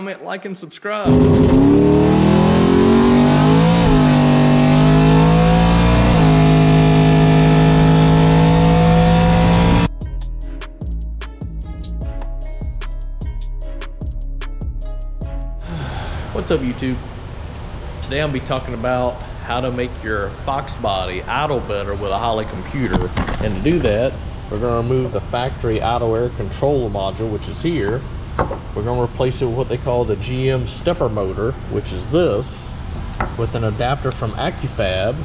comment, like, and subscribe. What's up, YouTube? Today I'll be talking about how to make your Foxbody idle better with a Holley computer. And to do that, we're going to remove the factory idle air control module, which is here. We're going to replace it with what they call the GM Stepper motor, which is this, with an adapter from Accufab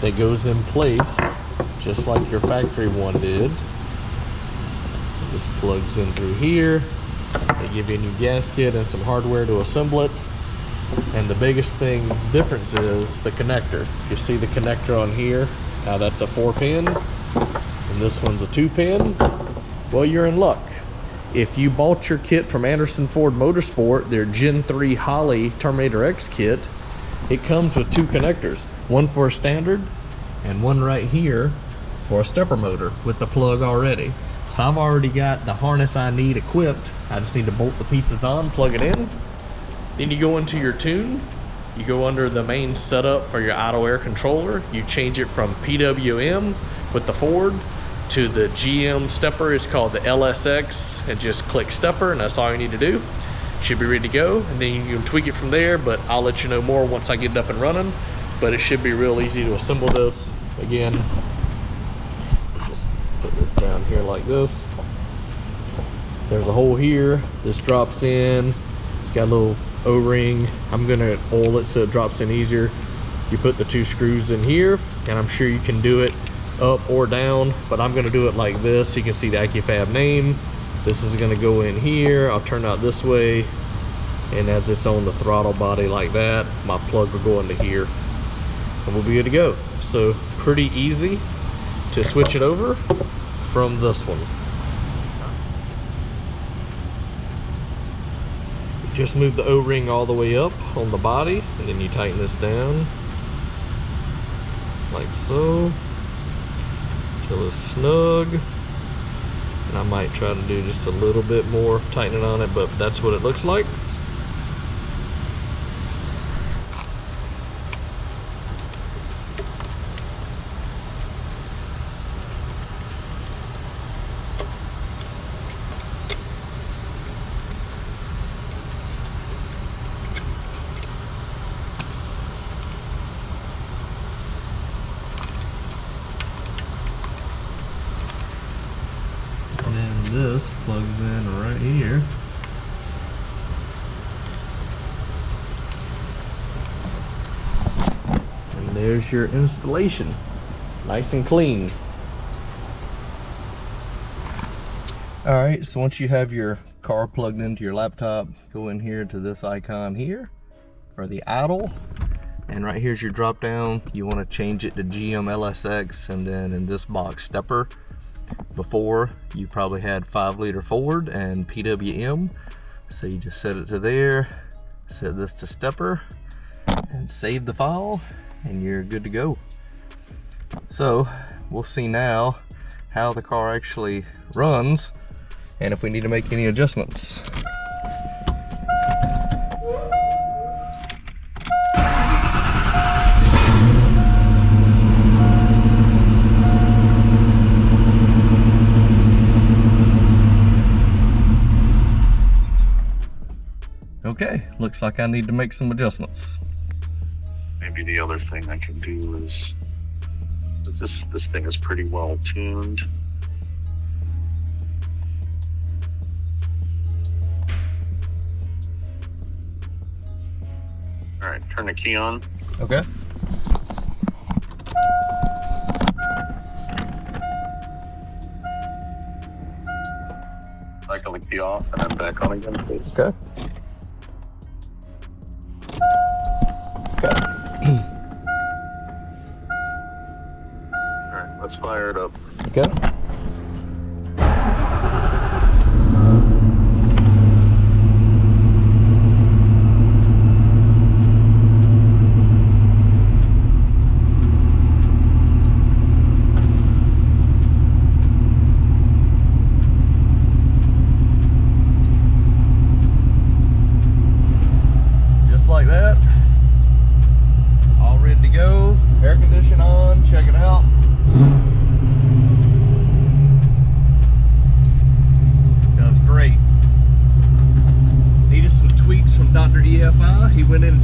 that goes in place just like your factory one did. This plugs in through here. They give you a new gasket and some hardware to assemble it. And the biggest difference is the connector. You see the connector on here? Now that's a 4-pin, and this one's a 2-pin. Well, you're in luck. If you bought your kit from Anderson Ford Motorsport, their Gen 3 Holley Terminator X kit, it comes with 2 connectors. One for a standard, and one right here for a stepper motor with the plug already. So I've already got the harness I need equipped. I just need to bolt the pieces on, plug it in. Then you go into your tune. You go under the main setup for your idle air controller. You change it from PWM with the Ford to the GM stepper. It's called the LSX, and just click stepper, and that's all you need to do. Should be ready to go, and then you can tweak it from there, but I'll let you know more once I get it up and running. But it should be real easy to assemble this. Again, just put this down here like this. There's a hole here. This drops in. It's got a little O-ring. I'm gonna oil it so it drops in easier. You put the 2 screws in here, and I'm sure you can do it up or down, but I'm gonna do it like this so you can see the Accufab name. This is gonna go in here. I'll turn out this way, and as it's on the throttle body like that, my plug will go into here, and we'll be good to go. So pretty easy to switch it over from this one. Just move the O-ring all the way up on the body, and then you tighten this down like so till it's snug. And I might try to do just a little bit more tightening on it, but that's what it looks like. This plugs in right here. And there's your installation. Nice and clean. Alright, so once you have your car plugged into your laptop, go in here to this icon here for the idle. And right here's your drop down. You want to change it to GM LSX, and then in this box stepper. Before, you probably had 5-liter Ford and PWM, so you just set it to there, set this to stepper, and save the file, and you're good to go. So we'll see now how the car actually runs and if we need to make any adjustments. Okay, looks like I need to make some adjustments. Maybe the other thing I can do is this thing is pretty well tuned. All right, turn the key on. Okay. Cycle the key off and then back on again, please. Okay. Alright, let's fire it up. Okay.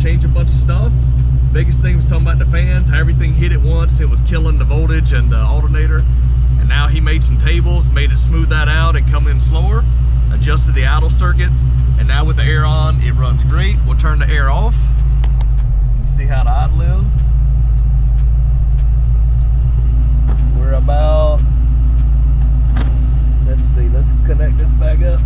changed a bunch of stuff. Biggest thing was talking about the fans, how everything hit at once. It was killing the voltage and the alternator. And now he made some tables, made it smooth that out and come in slower, adjusted the idle circuit. And now with the air on, it runs great. We'll turn the air off. You see how the idle is. We're about, let's see, let's connect this back up.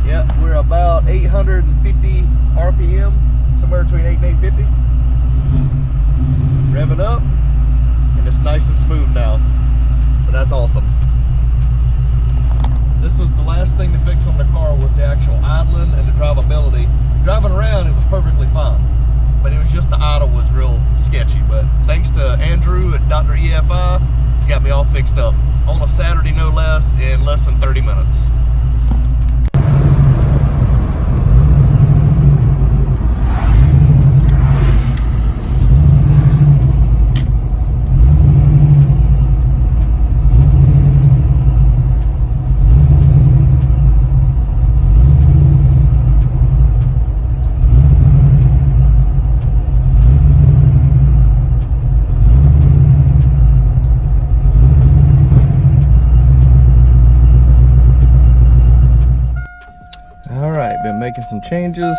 Yep, we're about 850 RPM, somewhere between 8 and 850. Rev it up, and it's nice and smooth now. So that's awesome. This was the last thing to fix on the car, was the actual idling and the drivability. Driving around, it was perfectly fine, but it was just the idle was real sketchy. But thanks to Andrew at Dr. EFI, he's got me all fixed up on a Saturday, no less, in less than 30 minutes. Been making some changes.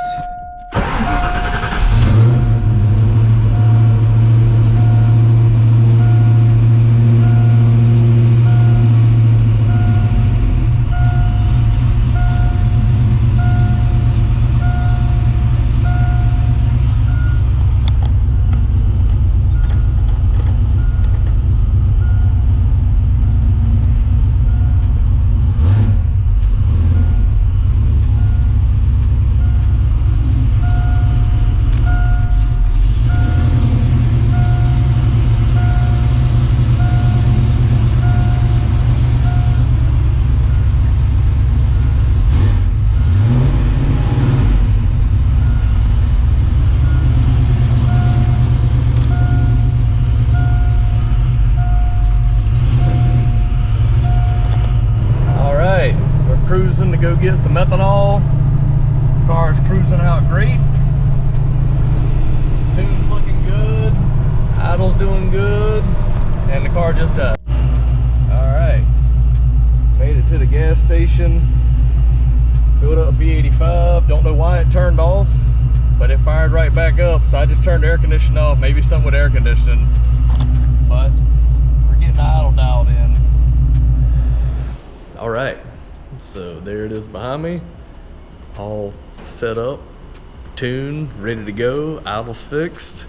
Cruising to go get some ethanol. Car's cruising out great. Tune's looking good. Idle's doing good. And the car just died. Alright. Made it to the gas station. Filled up B85. Don't know why it turned off, but it fired right back up. So I just turned the air conditioning off. Maybe something with air conditioning. But we're getting the idle dialed in. Alright. So there it is behind me, all set up, tuned, ready to go, idle's fixed.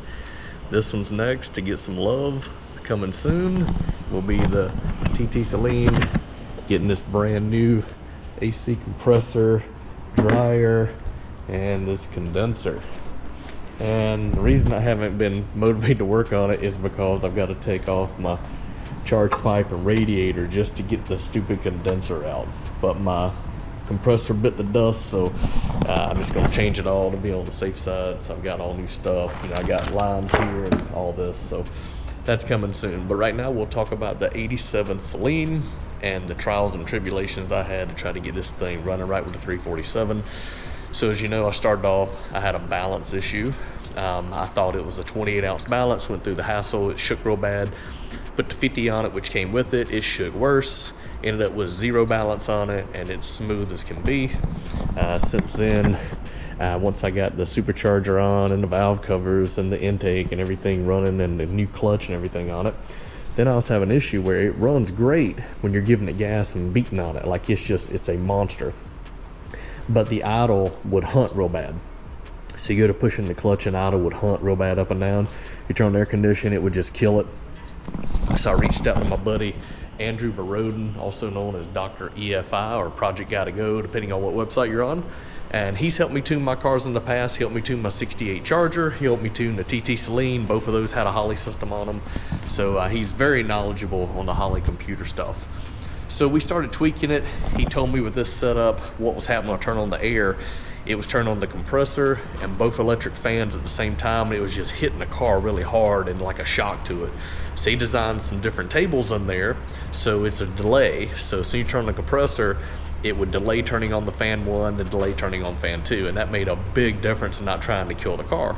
This one's next to get some love. Coming soon will be the TTSaleen, getting this brand new AC compressor, dryer, and this condenser. And the reason I haven't been motivated to work on it is because I've got to take off my charge pipe and radiator just to get the stupid condenser out. But my compressor bit the dust, so I'm just going to change it all to be on the safe side. So I've got all new stuff. You know, I got lines here and all this, so that's coming soon. But right now we'll talk about the 87 Saleen and the trials and tribulations I had to try to get this thing running right with the 347. So as you know, I started off, I had a balance issue. I thought it was a 28-ounce balance, went through the hassle, it shook real bad. Put the 50 on it, which came with it, it shook worse. Ended up with zero balance on it, and it's smooth as can be. Since then, once I got the supercharger on and the valve covers and the intake and everything running and the new clutch and everything on it, then I was having an issue where it runs great when you're giving it gas and beating on it. Like it's a monster. But the idle would hunt real bad. So you go to pushing the clutch and idle would hunt real bad up and down. You turn on the air conditioning, it would just kill it. So I reached out to my buddy Andrew Borodin, also known as Dr. EFI or Project Gotta Go, depending on what website you're on. And he's helped me tune my cars in the past. He helped me tune my 68 Charger. He helped me tune the TTSaleen. Both of those had a Holley system on them. So he's very knowledgeable on the Holley computer stuff. So we started tweaking it. He told me with this setup what was happening when I turn on the air. it was turning on the compressor and both electric fans at the same time, and it was just hitting the car really hard and like a shock to it. So he designed some different tables in there, so it's a delay. So as soon as you turn on the compressor, it would delay turning on the fan 1, then delay turning on fan 2, and that made a big difference in not trying to kill the car.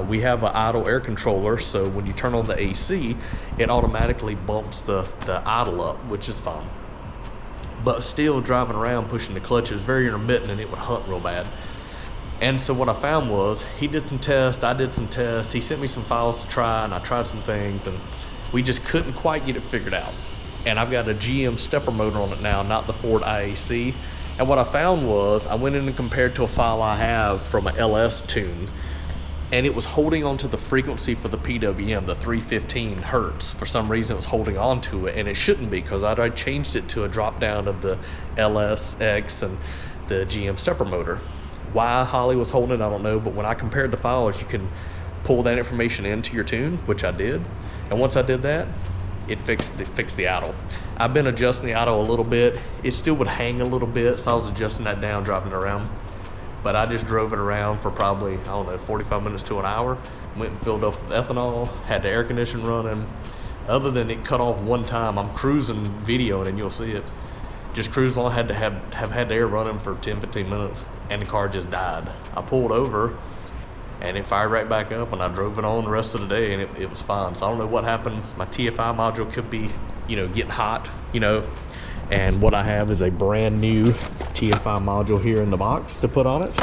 We have an idle air controller, so when you turn on the AC, it automatically bumps the idle up, which is fine. But still, driving around pushing the clutch is very intermittent, and it would hunt real bad. And so what I found was, he did some tests, I did some tests, he sent me some files to try, and I tried some things, and we just couldn't quite get it figured out. And I've got a GM Stepper motor on it now, not the Ford IAC. And what I found was, I went in and compared to a file I have from an LS tune, and it was holding on to the frequency for the PWM, the 315 hertz. For some reason it was holding on to it, and it shouldn't be, because I changed it to a drop down of the LSX and the GM Stepper motor. Why Holley was holding it, I don't know, but when I compared the files, you can pull that information into your tune, which I did. And once I did that, it fixed the idle. I've been adjusting the idle a little bit. It still would hang a little bit, so I was adjusting that down, dropping it around. But I just drove it around for probably, I don't know, 45 minutes to an hour. Went and filled up with ethanol, had the air conditioning running. Other than it cut off one time, I'm cruising videoing, and you'll see it. Just cruised along, had to have had the air running for 10, 15 minutes, and the car just died. I pulled over, and it fired right back up, and I drove it on the rest of the day, and it was fine. So I don't know what happened. My TFI module could be, getting hot, and what I have is a brand new TFI module here in the box to put on it.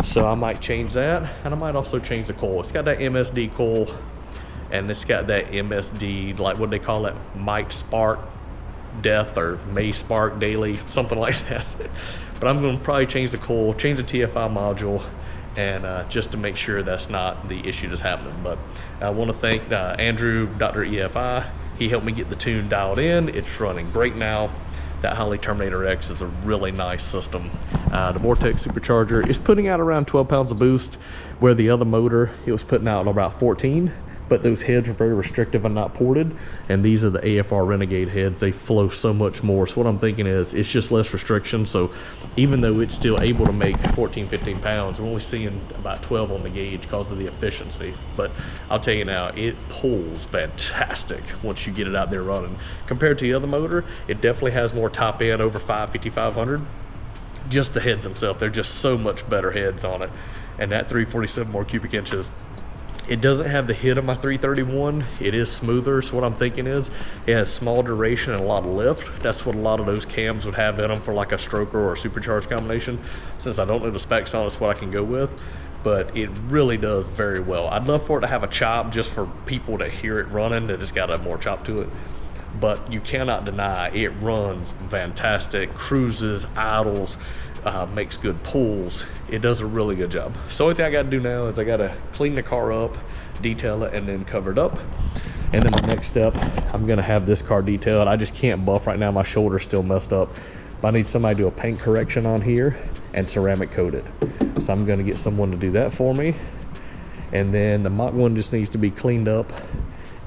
So I might change that, and I might also change the coil. It's got that MSD coil, and it's got that MSD, like what they call it, might spark death or may spark daily, something like that. But I'm going to probably change the coil, change the TFI module, and just to make sure that's not the issue that's happening. But I want to thank Andrew, Dr. EFI. He helped me get the tune dialed in. It's running great now. That Holley Terminator X is a really nice system. The Vortex supercharger is putting out around 12 pounds of boost, where the other motor, it was putting out about 14. But those heads are very restrictive and not ported, and these are the AFR Renegade heads. They flow so much more. So what I'm thinking is, it's just less restriction. So even though it's still able to make 14, 15 pounds, we're only seeing about 12 on the gauge because of the efficiency. But I'll tell you now, it pulls fantastic once you get it out there running. Compared to the other motor, it definitely has more top end, over 5,500. Just the heads themselves, they're just so much better heads on it. And that 347 more cubic inches. It doesn't have the hit of my 331. It is smoother, so what I'm thinking is it has small duration and a lot of lift. That's what a lot of those cams would have in them for like a stroker or a supercharged combination. Since I don't know the specs on it, it's what I can go with. But it really does very well. I'd love for it to have a chop just for people to hear it running, that it's got a more chop to it. But you cannot deny it runs fantastic, cruises, idles, makes good pulls. It does a really good job. So the only thing I got to do now is I got to clean the car up, detail it, and then cover it up. And then my next step, I'm going to have this car detailed. I just can't buff right now. My shoulder's still messed up. But I need somebody to do a paint correction on here and ceramic coat it. So I'm going to get someone to do that for me. And then the Mach 1 just needs to be cleaned up.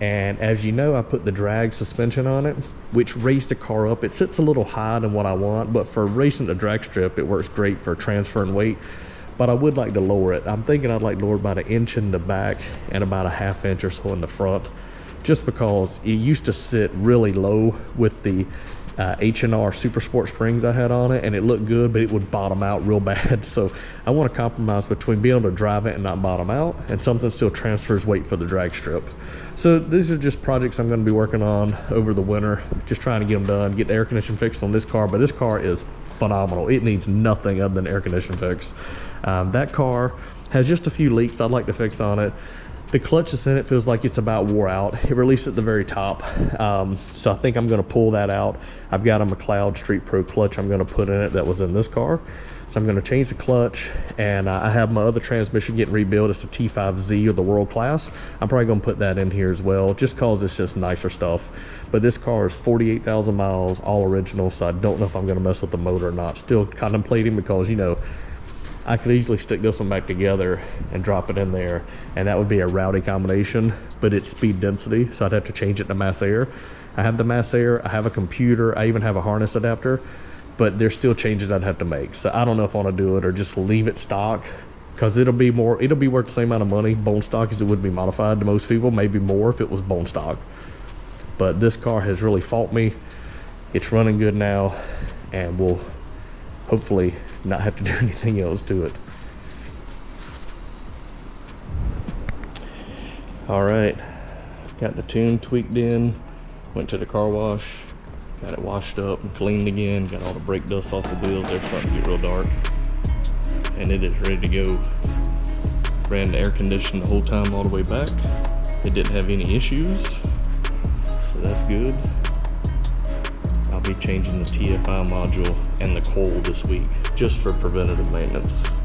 And as you know, I put the drag suspension on it, which raised the car up. It sits a little higher than what I want, but for racing the drag strip, it works great for transferring weight. But I would like to lower it. I'm thinking I'd like to lower it about 1 inch in the back and about a 1/2 inch or so in the front, just because it used to sit really low with the H&R Super Sport springs I had on it, and it looked good, but it would bottom out real bad. So I want to compromise between being able to drive it and not bottom out, and something still transfers weight for the drag strip. So these are just projects I'm going to be working on over the winter, just trying to get them done, get the air conditioning fixed on this car. But this car is phenomenal. It needs nothing other than air conditioning fixed. That car has just a few leaks I'd like to fix on it. The clutch that's in it feels like it's about wore out. It released at the very top. So I think I'm gonna pull that out. I've got a McLeod Street Pro clutch I'm gonna put in it that was in this car. So I'm gonna change the clutch, and I have my other transmission getting rebuilt. It's a T5Z or the World Class. I'm probably gonna put that in here as well, just cause it's just nicer stuff. But this car is 48,000 miles, all original, so I don't know if I'm gonna mess with the motor or not. Still contemplating, because I could easily stick this one back together and drop it in there, and that would be a rowdy combination, but it's speed density, so I'd have to change it to mass air. I have the mass air, I have a computer, I even have a harness adapter, but there's still changes I'd have to make. So I don't know if I want to do it or just leave it stock, because it'll be worth the same amount of money bone stock as it would be modified to most people, maybe more if it was bone stock. But this car has really fought me. It's running good now, and we'll hopefully not have to do anything else to it. All right, got the tune tweaked in, went to the car wash, got it washed up and cleaned again, got all the brake dust off the wheels. They're starting to get real dark, and it is ready to go. Ran the air conditioning the whole time all the way back. It didn't have any issues, so that's good. I'll be changing the TFI module and the coil this week just for preventative maintenance.